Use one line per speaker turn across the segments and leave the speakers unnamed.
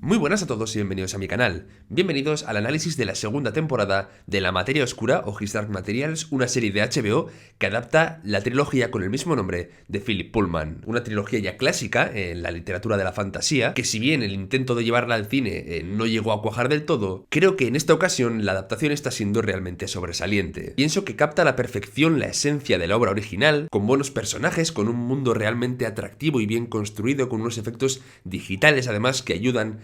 Muy buenas a todos y bienvenidos a mi canal. Bienvenidos al análisis de la segunda temporada de La Materia Oscura o His Dark Materials, una serie de HBO que adapta la trilogía con el mismo nombre de Philip Pullman. Una trilogía ya clásica en la literatura de la fantasía, que si bien el intento de llevarla al cine no llegó a cuajar del todo, creo que en esta ocasión la adaptación está siendo realmente sobresaliente. Pienso que capta a la perfección la esencia de la obra original, con buenos personajes, con un mundo realmente atractivo y bien construido, con unos efectos digitales además que ayudan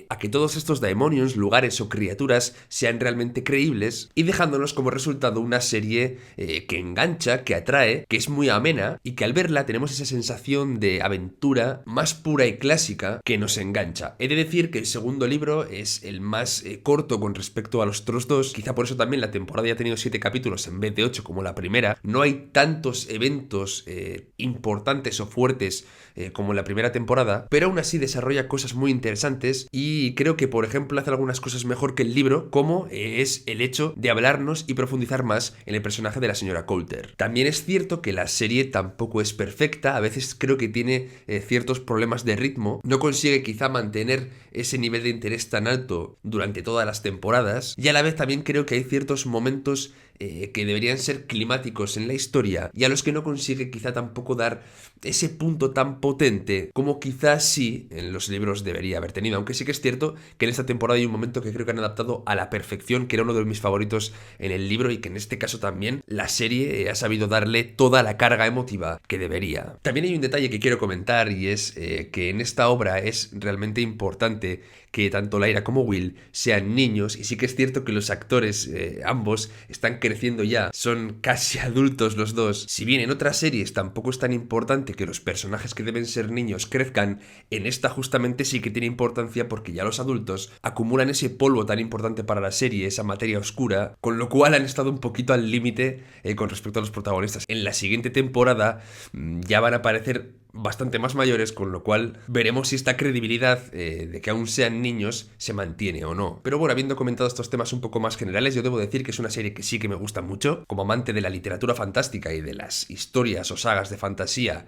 a que todos estos daemonios, lugares o criaturas sean realmente creíbles y dejándonos como resultado una serie que engancha, que atrae, que es muy amena y que al verla tenemos esa sensación de aventura más pura y clásica que nos engancha. He de decir que el segundo libro es el más corto con respecto a los otros dos, quizá por eso también la temporada ya ha tenido 7 capítulos en vez de 8 como la primera. No hay tantos eventos importantes o fuertes como en la primera temporada, pero aún así desarrolla cosas muy interesantes y creo que, por ejemplo, hace algunas cosas mejor que el libro, como es el hecho de hablarnos y profundizar más en el personaje de la señora Coulter. También es cierto que la serie tampoco es perfecta, a veces creo que tiene ciertos problemas de ritmo, no consigue quizá mantener ese nivel de interés tan alto durante todas las temporadas, y a la vez también creo que hay ciertos momentos que deberían ser climáticos en la historia y a los que no consigue quizá tampoco dar ese punto tan potente como quizás sí en los libros debería haber tenido, aunque sí que es cierto que en esta temporada hay un momento que creo que han adaptado a la perfección, que era uno de mis favoritos en el libro y que en este caso también la serie ha sabido darle toda la carga emotiva que debería. También hay un detalle que quiero comentar y es que en esta obra es realmente importante que tanto Lyra como Will sean niños, y sí que es cierto que los actores ambos están creciendo ya, son casi adultos los dos. Si bien en otras series tampoco es tan importante que los personajes que deben ser niños crezcan, en esta justamente sí que tiene importancia porque ya los adultos acumulan ese polvo tan importante para la serie, esa materia oscura, con lo cual han estado un poquito al límite con respecto a los protagonistas. En la siguiente temporada ya van a aparecer bastante más mayores, con lo cual veremos si esta credibilidad de que aún sean niños se mantiene o no. Pero bueno, habiendo comentado estos temas un poco más generales, yo debo decir que es una serie que sí que me gusta mucho. Como amante de la literatura fantástica y de las historias o sagas de fantasía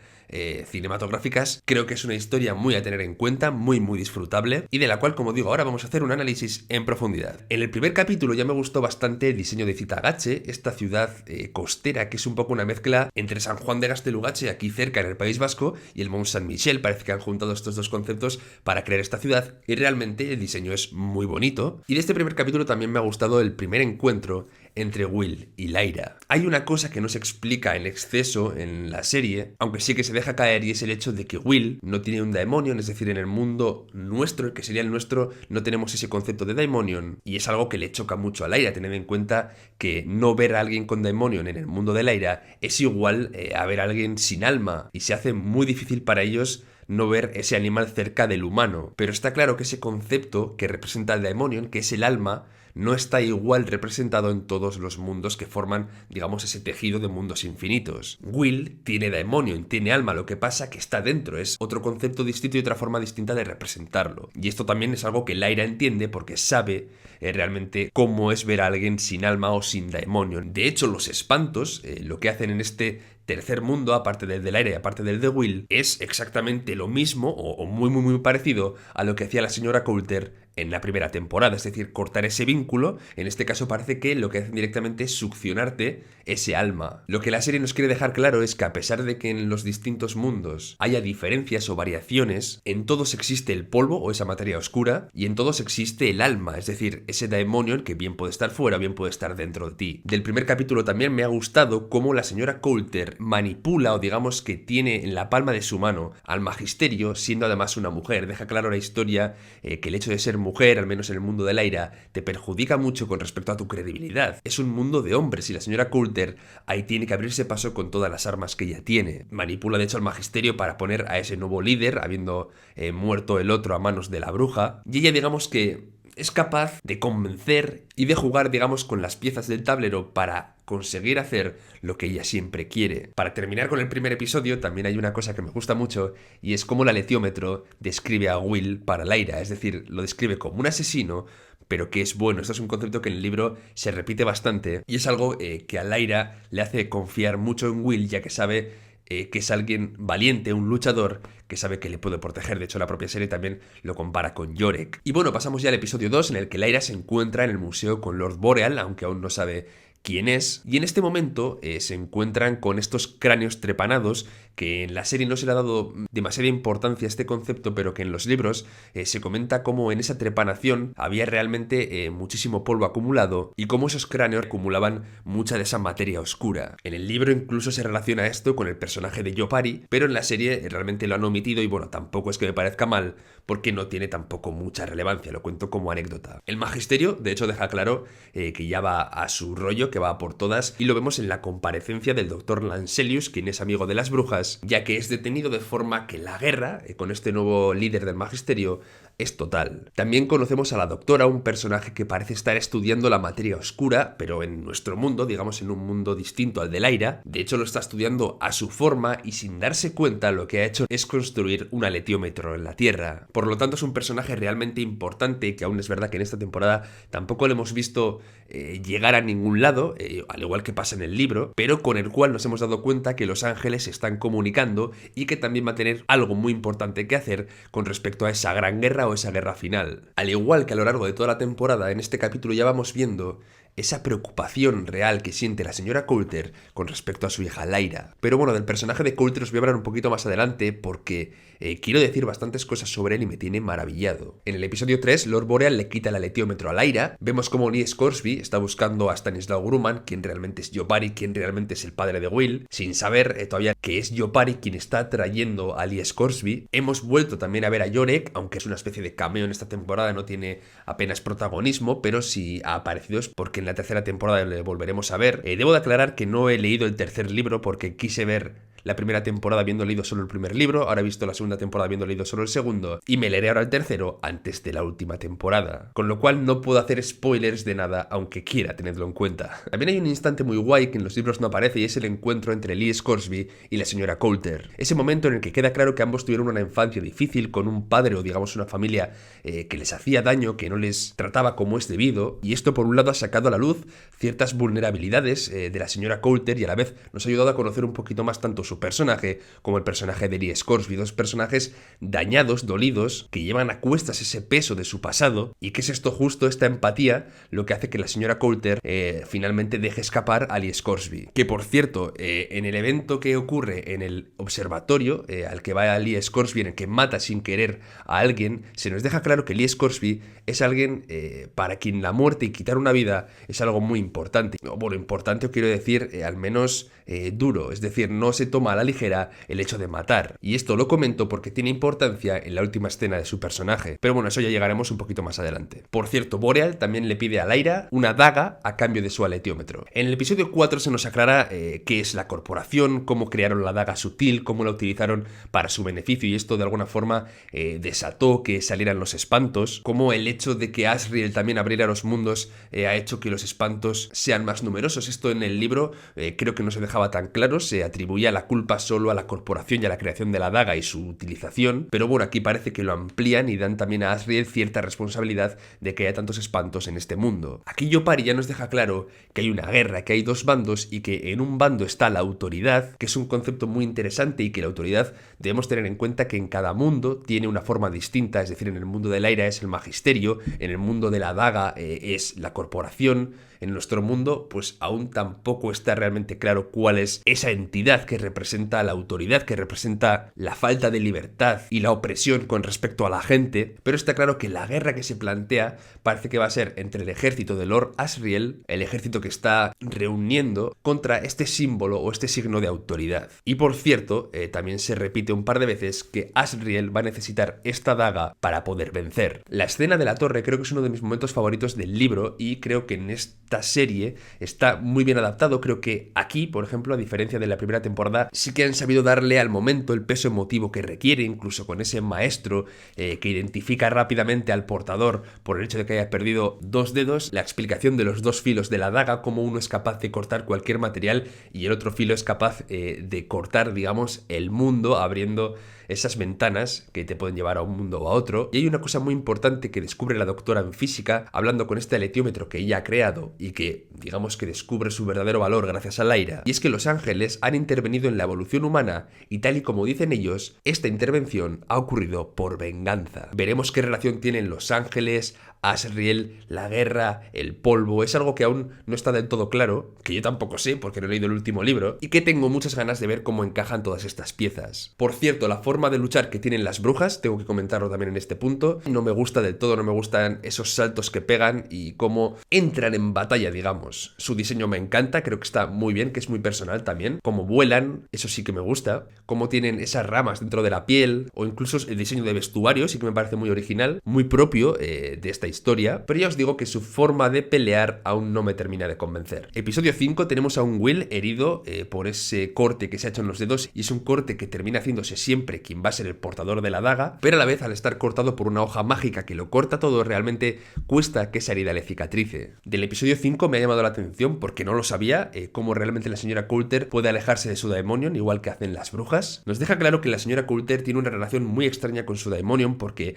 cinematográficas, creo que es una historia muy a tener en cuenta, muy disfrutable, y de la cual, como digo, ahora vamos a hacer un análisis en profundidad. En el primer capítulo ya me gustó bastante el diseño de Cittàgazze, esta ciudad costera que es un poco una mezcla entre San Juan de Gaztelugatxe, aquí cerca en el País Vasco, y el Mont Saint-Michel. Parece que han juntado estos dos conceptos para crear esta ciudad y realmente el diseño es muy bonito. Y de este primer capítulo también me ha gustado el primer encuentro entre Will y Lyra. Hay una cosa que no se explica en exceso en la serie, aunque sí que se deja caer, y es el hecho de que Will no tiene un daemonion, es decir, en el mundo nuestro, el que sería el nuestro, no tenemos ese concepto de daemonion, y es algo que le choca mucho a Lyra, teniendo en cuenta que no ver a alguien con daemonion en el mundo de Lyra es igual a ver a alguien sin alma, y se hace muy difícil para ellos no ver ese animal cerca del humano. Pero está claro que ese concepto que representa el daemonion, que es el alma, no está igual representado en todos los mundos que forman, digamos, ese tejido de mundos infinitos. Will tiene daemonion, tiene alma, lo que pasa que está dentro, es otro concepto distinto y otra forma distinta de representarlo. Y esto también es algo que Lyra entiende porque sabe realmente cómo es ver a alguien sin alma o sin daemonion. De hecho, los espantos, lo que hacen en este tercer mundo, aparte del Lyra y aparte del de Will, es exactamente lo mismo o muy parecido a lo que hacía la señora Coulter en la primera temporada, es decir, cortar ese vínculo. En este caso parece que lo que hacen directamente es succionarte ese alma. Lo que la serie nos quiere dejar claro es que a pesar de que en los distintos mundos haya diferencias o variaciones, en todos existe el polvo o esa materia oscura y en todos existe el alma, es decir, ese daemonion que bien puede estar fuera, bien puede estar dentro de ti. Del primer capítulo también me ha gustado cómo la señora Coulter manipula, o digamos que tiene en la palma de su mano al magisterio, siendo además una mujer. Deja claro la historia que el hecho de ser mujer, al menos en el mundo de Lyra, te perjudica mucho con respecto a tu credibilidad. Es un mundo de hombres y la señora Coulter ahí tiene que abrirse paso con todas las armas que ella tiene. Manipula de hecho al magisterio para poner a ese nuevo líder, habiendo muerto el otro a manos de la bruja, y ella, digamos que es capaz de convencer y de jugar, digamos, con las piezas del tablero para conseguir hacer lo que ella siempre quiere. Para terminar con el primer episodio, también hay una cosa que me gusta mucho, y es cómo la Letiómetro describe a Will para Lyra, es decir, lo describe como un asesino, pero que es bueno. Esto es un concepto que en el libro se repite bastante, y es algo que a Lyra le hace confiar mucho en Will, ya que sabe que es alguien valiente, un luchador que sabe que le puede proteger. De hecho, la propia serie también lo compara con Yorick. Y bueno, pasamos ya al episodio 2, en el que Lyra se encuentra en el museo con Lord Boreal, aunque aún no sabe quién es, y en este momento se encuentran con estos cráneos trepanados, que en la serie no se le ha dado demasiada importancia a este concepto, pero que en los libros se comenta cómo en esa trepanación había realmente muchísimo polvo acumulado y cómo esos cráneos acumulaban mucha de esa materia oscura. En el libro incluso se relaciona esto con el personaje de Yopari, pero en la serie realmente lo han omitido y bueno, tampoco es que me parezca mal, porque no tiene tampoco mucha relevancia, lo cuento como anécdota. El magisterio, de hecho, deja claro que ya va a su rollo, que va a por todas, y lo vemos en la comparecencia del doctor Lancelius, quien es amigo de las brujas, ya que es detenido de forma que la guerra, con este nuevo líder del magisterio, es total. También conocemos a la doctora, un personaje que parece estar estudiando la materia oscura, pero en nuestro mundo, digamos en un mundo distinto al de Lyra. De hecho, lo está estudiando a su forma y sin darse cuenta lo que ha hecho es construir un aletiómetro en la Tierra. Por lo tanto, es un personaje realmente importante que aún es verdad que en esta temporada tampoco le hemos visto llegar a ningún lado, al igual que pasa en el libro, pero con el cual nos hemos dado cuenta que los ángeles se están comunicando y que también va a tener algo muy importante que hacer con respecto a esa gran guerra o esa guerra final. Al igual que a lo largo de toda la temporada, en este capítulo ya vamos viendo esa preocupación real que siente la señora Coulter con respecto a su hija Lyra. Pero bueno, del personaje de Coulter os voy a hablar un poquito más adelante porque quiero decir bastantes cosas sobre él y me tiene maravillado. En el episodio 3, Lord Boreal le quita el aletiómetro a Lyra. Vemos como Lee Scoresby está buscando a Stanislaw Grumman, quien realmente es Yopari, quien realmente es el padre de Will, sin saber todavía que es Yopari quien está trayendo a Lee Scoresby. Hemos vuelto también a ver a Yorick, aunque es una especie de cameo en esta temporada, no tiene apenas protagonismo, pero si ha aparecido es porque en la tercera temporada le volveremos a ver. Debo de aclarar que no he leído el tercer libro porque quise ver la primera temporada habiendo leído solo el primer libro, ahora he visto la segunda temporada habiendo leído solo el segundo, y me leeré ahora el tercero antes de la última temporada. Con lo cual no puedo hacer spoilers de nada, aunque quiera tenerlo en cuenta. También hay un instante muy guay que en los libros no aparece y es el encuentro entre Lee Scoresby y la señora Coulter. Ese momento en el que queda claro que ambos tuvieron una infancia difícil con un padre o digamos una familia que les hacía daño, que no les trataba como es debido, y esto por un lado ha sacado a la luz ciertas vulnerabilidades de la señora Coulter y a la vez nos ha ayudado a conocer un poquito más tanto su personaje como el personaje de Lee Scoresby, dos personajes dañados, dolidos, que llevan a cuestas ese peso de su pasado y que es esto justo, esta empatía, lo que hace que la señora Coulter finalmente deje escapar a Lee Scoresby. Que por cierto, en el evento que ocurre en el observatorio al que va a Lee Scoresby, en el que mata sin querer a alguien, se nos deja claro que Lee Scoresby es alguien para quien la muerte y quitar una vida es algo muy importante. Bueno, importante, quiero decir, al menos duro, es decir, no se toma a la ligera el hecho de matar. Y esto lo comento porque tiene importancia en la última escena de su personaje. Pero bueno, eso ya llegaremos un poquito más adelante. Por cierto, Boreal también le pide a Lyra una daga a cambio de su aletiómetro. En el episodio 4 se nos aclara qué es la corporación, cómo crearon la daga sutil, cómo la utilizaron para su beneficio y esto de alguna forma desató que salieran los espantos, cómo el hecho de que Asriel también abriera los mundos ha hecho que los espantos sean más numerosos. Esto en el libro creo que no se dejaba tan claro, se atribuía la culpa solo a la corporación y a la creación de la daga y su utilización, pero bueno, aquí parece que lo amplían y dan también a Asriel cierta responsabilidad de que haya tantos espantos en este mundo. Aquí Yopari ya nos deja claro que hay una guerra, que hay dos bandos y que en un bando está la autoridad, que es un concepto muy interesante y que la autoridad debemos tener en cuenta que en cada mundo tiene una forma distinta, es decir, en el mundo de Lyra es el magisterio, en el mundo de la daga es la corporación. En nuestro mundo, pues aún tampoco está realmente claro cuál es esa entidad que representa la autoridad, que representa la falta de libertad y la opresión con respecto a la gente, pero está claro que la guerra que se plantea parece que va a ser entre el ejército de Lord Asriel, el ejército que está reuniendo contra este símbolo o este signo de autoridad. Y por cierto, también se repite un par de veces que Asriel va a necesitar esta daga para poder vencer. La escena de la torre creo que es uno de mis momentos favoritos del libro y creo que en esta serie está muy bien adaptado. Creo que aquí, por ejemplo, a diferencia de la primera temporada, sí que han sabido darle al momento el peso emotivo que requiere, incluso con ese maestro que identifica rápidamente al portador por el hecho de que haya perdido dos dedos, la explicación de los dos filos de la daga, cómo uno es capaz de cortar cualquier material y el otro filo es capaz de cortar, digamos, el mundo, abriendo esas ventanas que te pueden llevar a un mundo o a otro. Y hay una cosa muy importante que descubre la doctora en física, hablando con este aletiómetro que ella ha creado y que, digamos que descubre su verdadero valor gracias a Lyra, y es que los ángeles han intervenido en la evolución humana y tal y como dicen ellos, esta intervención ha ocurrido por venganza. Veremos qué relación tienen los ángeles, Asriel, la guerra, el polvo. Es algo que aún no está del todo claro, que yo tampoco sé porque no he leído el último libro, y que tengo muchas ganas de ver cómo encajan todas estas piezas. Por cierto, la forma de luchar que tienen las brujas, tengo que comentarlo también en este punto, no me gusta del todo, no me gustan esos saltos que pegan y cómo entran en batalla, digamos. Su diseño me encanta, creo que está muy bien, que es muy personal también. Cómo vuelan, eso sí que me gusta. Cómo tienen esas ramas dentro de la piel, o incluso el diseño de vestuario, sí que me parece muy original, muy propio de esta historia, pero ya os digo que su forma de pelear aún no me termina de convencer. Episodio 5 tenemos a un Will herido por ese corte que se ha hecho en los dedos, y es un corte que termina haciéndose siempre quien va a ser el portador de la daga, pero a la vez al estar cortado por una hoja mágica que lo corta todo, realmente cuesta que esa herida le cicatrice. Del episodio 5 me ha llamado la atención porque no lo sabía, cómo realmente la señora Coulter puede alejarse de su Daemonion, igual que hacen las brujas. Nos deja claro que la señora Coulter tiene una relación muy extraña con su Daemonion porque,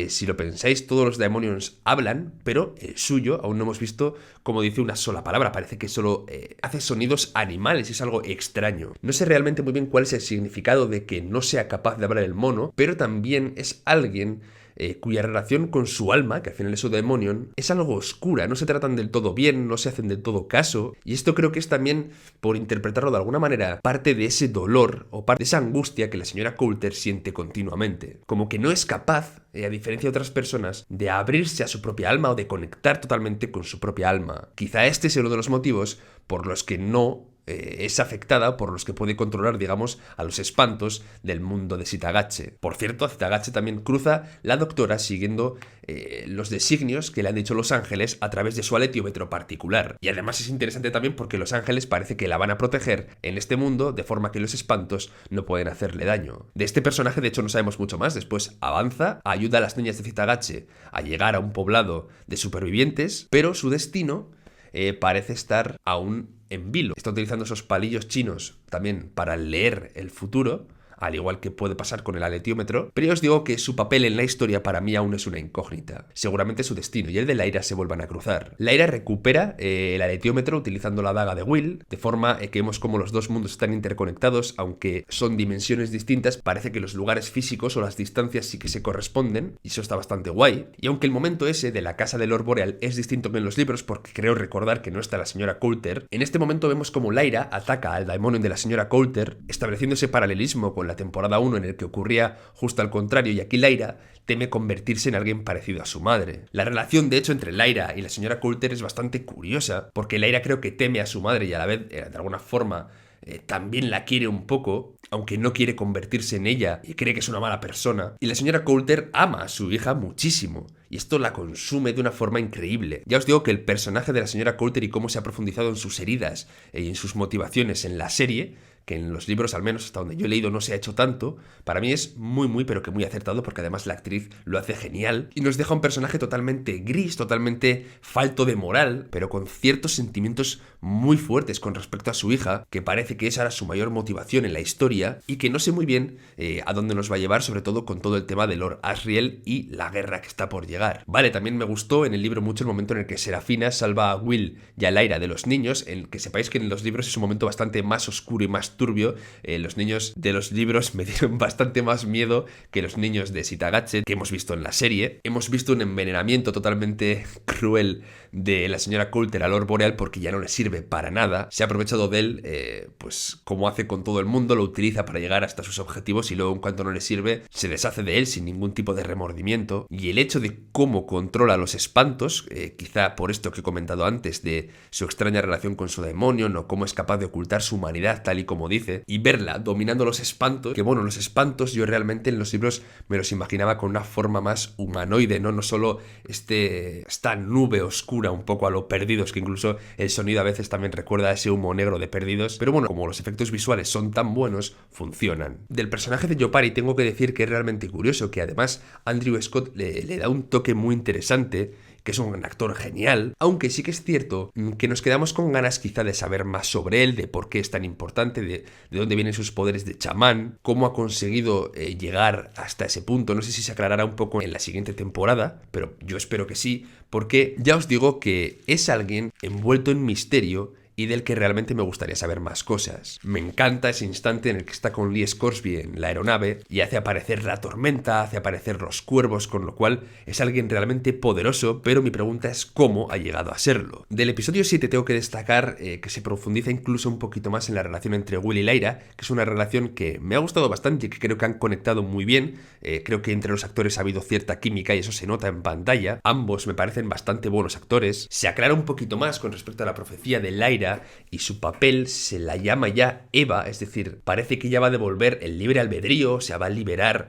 si lo pensáis, todos los Daemonions hablan, pero el suyo aún no hemos visto cómo dice una sola palabra, parece que solo hace sonidos animales, es algo extraño. No sé realmente muy bien cuál es el significado de que no sea capaz de hablar el mono, pero también es alguien cuya relación con su alma, que al final es su Daemonion, es algo oscura, no se tratan del todo bien, no se hacen del todo caso, y esto creo que es también, por interpretarlo de alguna manera, parte de ese dolor o parte de esa angustia que la señora Coulter siente continuamente. Como que no es capaz, a diferencia de otras personas, de abrirse a su propia alma o de conectar totalmente con su propia alma. Quizá este sea uno de los motivos por los que no es afectada, por los que puede controlar, digamos, a los espantos del mundo de Sitagache. Por cierto, a Sitagache también cruza la doctora siguiendo los designios que le han dicho los ángeles a través de su aletiómetro particular. Y además es interesante también porque los ángeles parece que la van a proteger en este mundo de forma que los espantos no pueden hacerle daño. De este personaje, de hecho, no sabemos mucho más. Después avanza, ayuda a las niñas de Sitagache a llegar a un poblado de supervivientes, pero su destino parece estar aún en vilo. Está utilizando esos palillos chinos también para leer el futuro, al igual que puede pasar con el aletiómetro, pero ya os digo que su papel en la historia para mí aún es una incógnita. Seguramente su destino y el de Lyra se vuelvan a cruzar. Lyra recupera el aletiómetro utilizando la daga de Will, de forma que vemos como los dos mundos están interconectados, aunque son dimensiones distintas, parece que los lugares físicos o las distancias sí que se corresponden, y eso está bastante guay. Y aunque el momento ese de la casa del Lord Boreal es distinto que en los libros, porque creo recordar que no está la señora Coulter, en este momento vemos como Lyra ataca al Daemonion de la señora Coulter, estableciendo ese paralelismo con la temporada 1 en el que ocurría justo al contrario, y aquí Lyra teme convertirse en alguien parecido a su madre. La relación, de hecho, entre Lyra y la señora Coulter es bastante curiosa, porque Lyra creo que teme a su madre y a la vez, de alguna forma, también la quiere un poco, aunque no quiere convertirse en ella y cree que es una mala persona. Y la señora Coulter ama a su hija muchísimo, y esto la consume de una forma increíble. Ya os digo que el personaje de la señora Coulter y cómo se ha profundizado en sus heridas y en sus motivaciones en la serie, que en los libros, al menos hasta donde yo he leído, no se ha hecho tanto, para mí es muy, pero que muy acertado, porque además la actriz lo hace genial y nos deja un personaje totalmente gris, totalmente falto de moral, pero con ciertos sentimientos muy fuertes con respecto a su hija, que parece que esa era su mayor motivación en la historia y que no sé muy bien a dónde nos va a llevar, sobre todo con todo el tema de Lord Asriel y la guerra que está por llegar. Vale, también me gustó en el libro mucho el momento en el que Serafina salva a Will y a Lyra de los niños, en que sepáis que en los libros es un momento bastante más oscuro y más turbio. Los niños de los libros me dieron bastante más miedo que los niños de Sitagache que hemos visto en la serie. Hemos visto un envenenamiento totalmente cruel de la señora Coulter a Lord Boreal porque ya no le sirve para nada. Se ha aprovechado de él, pues como hace con todo el mundo, lo utiliza para llegar hasta sus objetivos y luego en cuanto no le sirve se deshace de él sin ningún tipo de remordimiento. Y el hecho de cómo controla los espantos, quizá por esto que he comentado antes de su extraña relación con su Daemonion o cómo es capaz de ocultar su humanidad tal y como dice, y verla dominando los espantos, que bueno, los espantos yo realmente en los libros me los imaginaba con una forma más humanoide, no solo esta nube oscura un poco a lo Perdidos, que incluso el sonido a veces también recuerda a ese humo negro de Perdidos, pero bueno, como los efectos visuales son tan buenos, funcionan. Del personaje de Yopari tengo que decir que es realmente curioso, que además Andrew Scott le da un toque muy interesante, que es un actor genial, aunque sí que es cierto que nos quedamos con ganas quizá de saber más sobre él, de por qué es tan importante, de dónde vienen sus poderes de chamán, cómo ha conseguido llegar hasta ese punto. No sé si se aclarará un poco en la siguiente temporada, pero yo espero que sí, porque ya os digo que es alguien envuelto en misterio y del que realmente me gustaría saber más cosas. Me encanta ese instante en el que está con Lee Scoresby en la aeronave y hace aparecer la tormenta, hace aparecer los cuervos, con lo cual es alguien realmente poderoso, pero mi pregunta es cómo ha llegado a serlo. Del episodio 7 tengo que destacar que se profundiza incluso un poquito más en la relación entre Will y Lyra, que es una relación que me ha gustado bastante y que creo que han conectado muy bien. Creo que entre los actores ha habido cierta química y eso se nota en pantalla. Ambos me parecen bastante buenos actores. Se aclara un poquito más con respecto a la profecía de Lyra y su papel se la llama ya Eva, es decir, parece que ya va a devolver el libre albedrío, o sea, va a liberar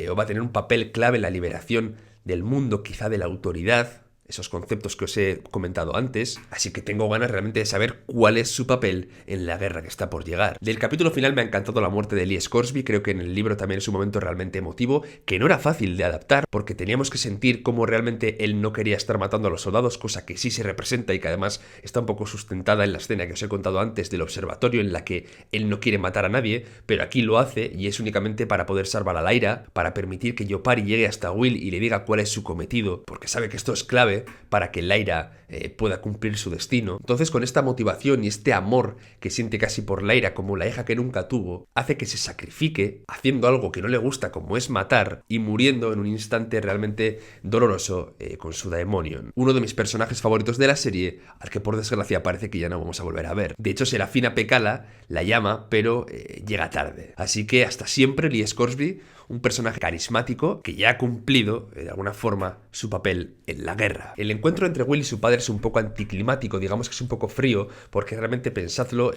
o va a tener un papel clave en la liberación del mundo, quizá de la autoridad, esos conceptos que os he comentado antes, así que tengo ganas realmente de saber cuál es su papel en la guerra que está por llegar. Del capítulo final me ha encantado la muerte de Lee Scoresby, creo que en el libro también es un momento realmente emotivo, que no era fácil de adaptar, porque teníamos que sentir cómo realmente él no quería estar matando a los soldados, cosa que sí se representa y que además está un poco sustentada en la escena que os he contado antes del observatorio, en la que él no quiere matar a nadie, pero aquí lo hace y es únicamente para poder salvar a Lyra, para permitir que Yopari llegue hasta Will y le diga cuál es su cometido, porque sabe que esto es clave para que Lyra pueda cumplir su destino. Entonces, con esta motivación y este amor que siente casi por Lyra como la hija que nunca tuvo, hace que se sacrifique haciendo algo que no le gusta, como es matar, y muriendo en un instante realmente doloroso con su Daemonion. Uno de mis personajes favoritos de la serie, al que por desgracia parece que ya no vamos a volver a ver. De hecho, Serafina Pekkala la llama, pero llega tarde. Así que hasta siempre, Lee Scoresby, un personaje carismático que ya ha cumplido, de alguna forma, su papel en la guerra. El encuentro entre Will y su padre es un poco anticlimático, digamos que es un poco frío, porque realmente pensadlo,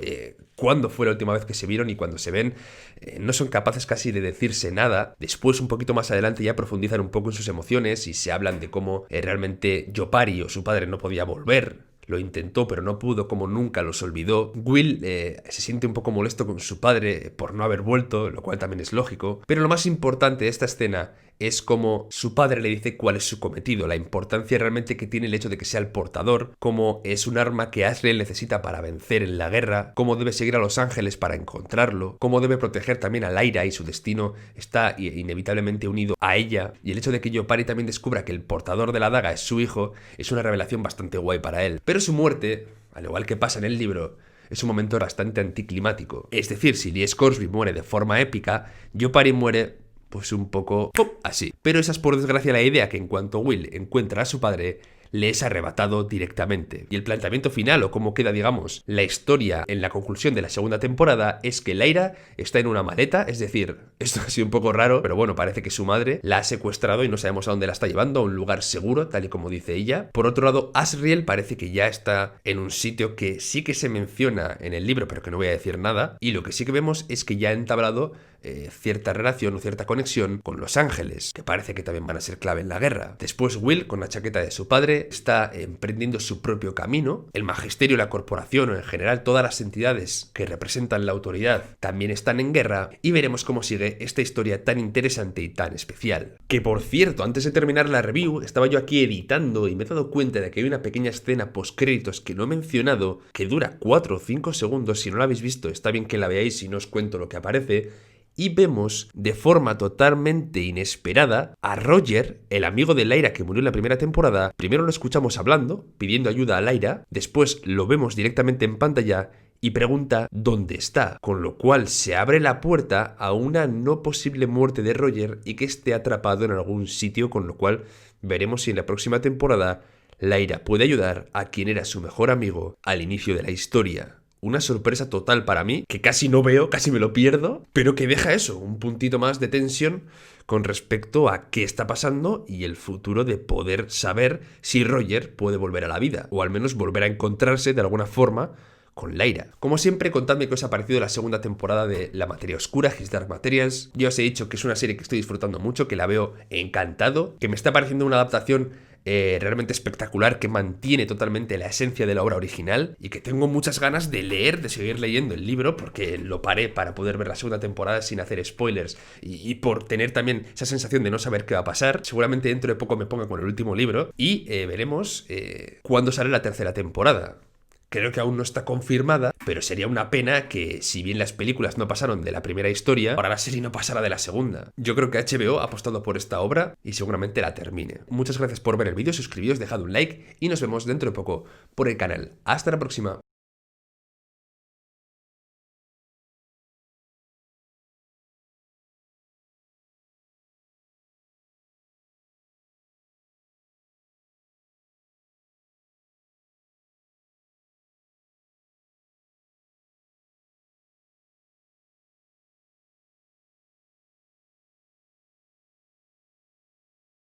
cuándo fue la última vez que se vieron y cuando se ven no son capaces casi de decirse nada. Después, un poquito más adelante, ya profundizan un poco en sus emociones y se hablan de cómo realmente Yopari o su padre no podía volver. Lo intentó, pero no pudo, como nunca los olvidó. Will se siente un poco molesto con su padre por no haber vuelto, lo cual también es lógico. Pero lo más importante de esta escena es como su padre le dice cuál es su cometido, la importancia realmente que tiene el hecho de que sea el portador, cómo es un arma que Asriel necesita para vencer en la guerra, cómo debe seguir a Los Ángeles para encontrarlo, cómo debe proteger también a Lyra y su destino está inevitablemente unido a ella, y el hecho de que Yopari también descubra que el portador de la daga es su hijo es una revelación bastante guay para él. Pero su muerte, al igual que pasa en el libro, es un momento bastante anticlimático. Es decir, si Lee Scoresby muere de forma épica, Yopari muere pues un poco ¡pum! Así. Pero esa es por desgracia la idea, que en cuanto Will encuentra a su padre, le es arrebatado directamente. Y el planteamiento final, o cómo queda, digamos, la historia en la conclusión de la segunda temporada, es que Lyra está en una maleta, es decir, esto ha sido un poco raro, pero bueno, parece que su madre la ha secuestrado y no sabemos a dónde la está llevando, a un lugar seguro, tal y como dice ella. Por otro lado, Asriel parece que ya está en un sitio que sí que se menciona en el libro, pero que no voy a decir nada, y lo que sí que vemos es que ya ha entablado cierta relación o cierta conexión con Los Ángeles, que parece que también van a ser clave en la guerra. Después Will, con la chaqueta de su padre, está emprendiendo su propio camino. El magisterio, la corporación o en general todas las entidades que representan la autoridad también están en guerra, y veremos cómo sigue esta historia tan interesante y tan especial. Que por cierto, antes de terminar la review, estaba yo aquí editando y me he dado cuenta de que hay una pequeña escena postcréditos que no he mencionado, que dura 4 o 5 segundos. Si no la habéis visto, está bien que la veáis y no os cuento lo que aparece. Y vemos de forma totalmente inesperada a Roger, el amigo de Lyra que murió en la primera temporada. Primero lo escuchamos hablando, pidiendo ayuda a Lyra, después lo vemos directamente en pantalla y pregunta dónde está, con lo cual se abre la puerta a una no posible muerte de Roger y que esté atrapado en algún sitio, con lo cual veremos si en la próxima temporada Lyra puede ayudar a quien era su mejor amigo al inicio de la historia. Una sorpresa total para mí, que casi no veo, casi me lo pierdo, pero que deja eso, un puntito más de tensión con respecto a qué está pasando y el futuro de poder saber si Roger puede volver a la vida, o al menos volver a encontrarse de alguna forma con Lyra. Como siempre, contadme qué os ha parecido la segunda temporada de La Materia Oscura, His Dark Materials. Yo os he dicho que es una serie que estoy disfrutando mucho, que la veo encantado, que me está pareciendo una adaptación realmente espectacular, que mantiene totalmente la esencia de la obra original y que tengo muchas ganas de leer, de seguir leyendo el libro, porque lo paré para poder ver la segunda temporada sin hacer spoilers y por tener también esa sensación de no saber qué va a pasar. Seguramente dentro de poco me ponga con el último libro y veremos cuándo sale la tercera temporada. Creo que aún no está confirmada, pero sería una pena que, si bien las películas no pasaron de la primera historia, ahora la serie no pasara de la segunda. Yo creo que HBO ha apostado por esta obra y seguramente la termine. Muchas gracias por ver el vídeo, suscribíos, dejad un like y nos vemos dentro de poco por el canal. Hasta la próxima.